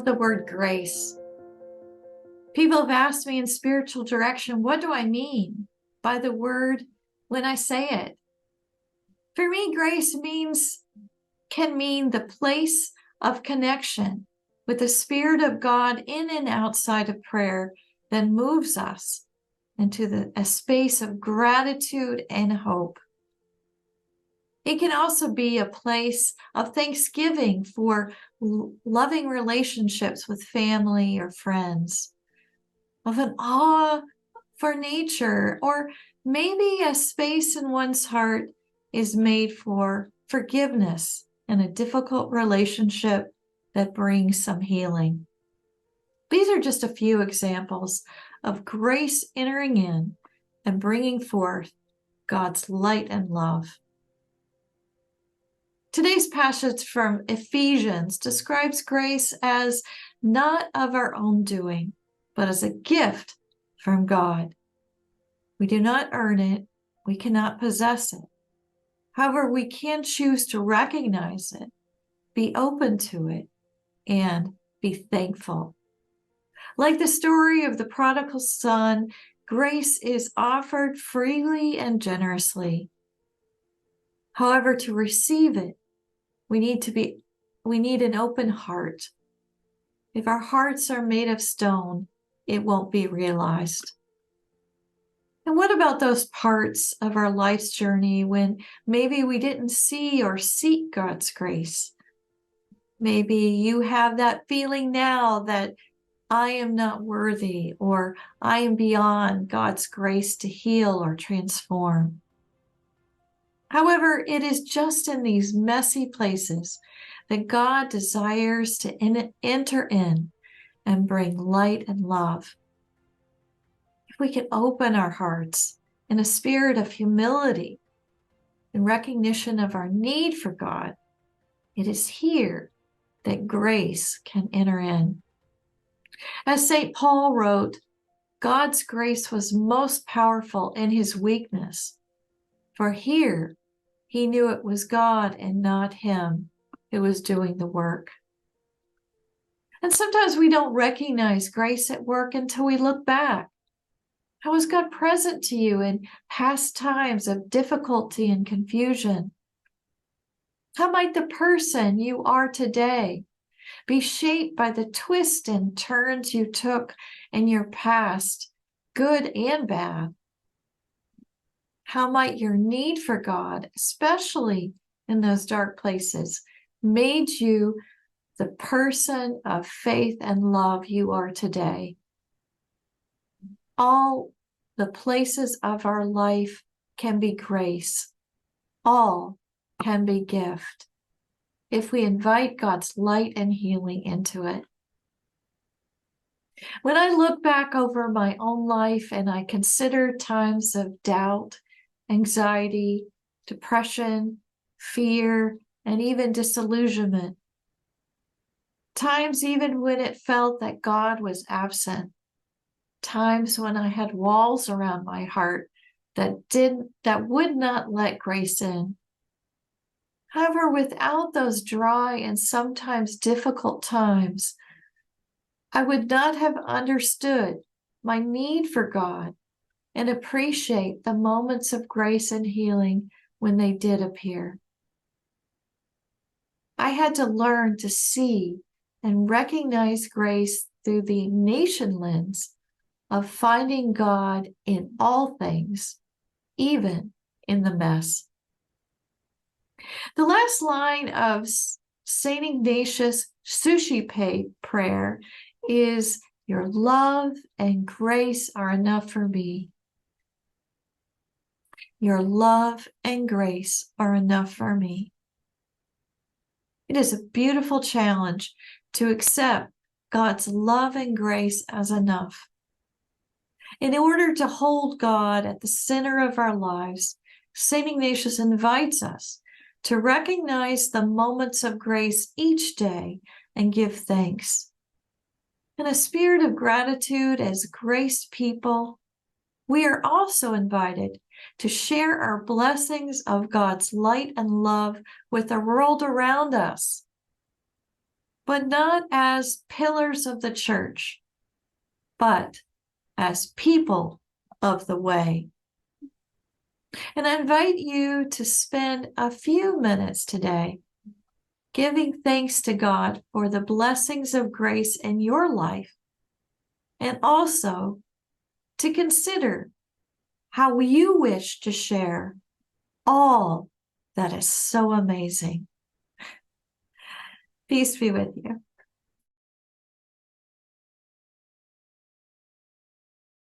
love the word grace. People have asked me in spiritual direction, what do I mean by the word when I say it? For me, grace can mean the place of connection with the Spirit of God in and outside of prayer that moves us into a space of gratitude and hope. It can also be a place of thanksgiving for loving relationships with family or friends, of an awe for nature, or maybe a space in one's heart is made for forgiveness in a difficult relationship that brings some healing. These are just a few examples of grace entering in and bringing forth God's light and love. Today's passage from Ephesians describes grace as not of our own doing, but as a gift from God. We do not earn it. We cannot possess it. However, we can choose to recognize it, be open to it, and be thankful. Like the story of the prodigal son, grace is offered freely and generously. However, to receive it, we need an open heart. If our hearts are made of stone, it won't be realized. And what about those parts of our life's journey when maybe we didn't see or seek God's grace? Maybe you have that feeling now that I am not worthy, or I am beyond God's grace to heal or transform. However, it is just in these messy places that God desires to enter in and bring light and love. If we can open our hearts in a spirit of humility and recognition of our need for God, it is here that grace can enter in. As St. Paul wrote, God's grace was most powerful in his weakness, for here he knew it was God and not him who was doing the work. And sometimes we don't recognize grace at work until we look back. How was God present to you in past times of difficulty and confusion? How might the person you are today be shaped by the twists and turns you took in your past, good and bad? How might your need for God, especially in those dark places, made you the person of faith and love you are today? All the places of our life can be grace. All can be gift if we invite God's light and healing into it. When I look back over my own life and I consider times of doubt, anxiety, depression, fear, and even disillusionment, times even when it felt that God was absent, times when I had walls around my heart that would not let grace in. However, without those dry and sometimes difficult times, I would not have understood my need for God and appreciate the moments of grace and healing when they did appear. I had to learn to see and recognize grace through the Ignatian lens of finding God in all things, even in the mess. The last line of St. Ignatius' Sushi prayer is, "Your love and grace are enough for me." Your love and grace are enough for me. It is a beautiful challenge to accept God's love and grace as enough. In order to hold God at the center of our lives, St. Ignatius invites us to recognize the moments of grace each day and give thanks. In a spirit of gratitude as grace people, we are also invited to share our blessings of God's light and love with the world around us. but not as pillars of the church, but as people of the way. And I invite you to spend a few minutes today giving thanks to God for the blessings of grace in your life, and also to consider how you wish to share all that is so amazing. Peace be with you.